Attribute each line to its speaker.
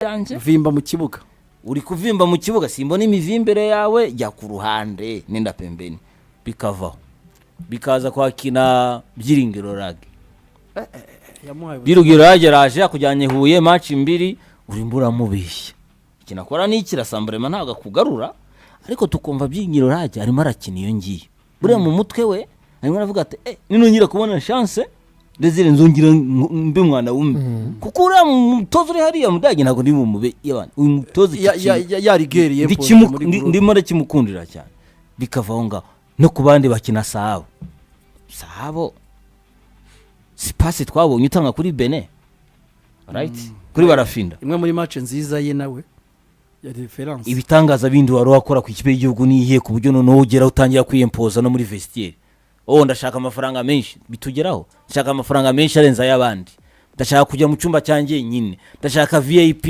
Speaker 1: yanjye
Speaker 2: vimba mu kibuga
Speaker 1: uri kuvimba mu kibuga simbona imivimbere yawe jya ku ruhande nenda pembeni bikavaho bikaza kwakina byiringiro rage byiringiro rage raje akujyanye Huye match mbiri urimbura mubishya kinakora n'iki rasamburema ntaga kugarura ariko tukumva byiringiro rage arimo arakina iyo ngiye buriya mu mutwe we arimo aravuga ati ninongera kubona chance Desire nzongira mbe mwana wumbe kuko uriya mutozo uri hariya mudage ntago ndi mumube yabana uyu mutozo
Speaker 2: ya rigeriye
Speaker 1: ndimo ndakimukundira cyane bikavaho ngaho no kubandi bakina sahabo si passe twabonye utanga kuri Benin right kuri barafinda
Speaker 2: imwe muri match nziza ye nawe ya reference
Speaker 1: ibitangaza bindi wari wakora ku ikipe y'igihugu niye ku buryo none ugera utangira kwiyempoza no muri vestiaire ndashaka amafaranga menshi bitugeraho ndashaka amafaranga menshi arenza y'abandi ndashaka kujya mu cyumba cyanjye nyine ndashaka VIP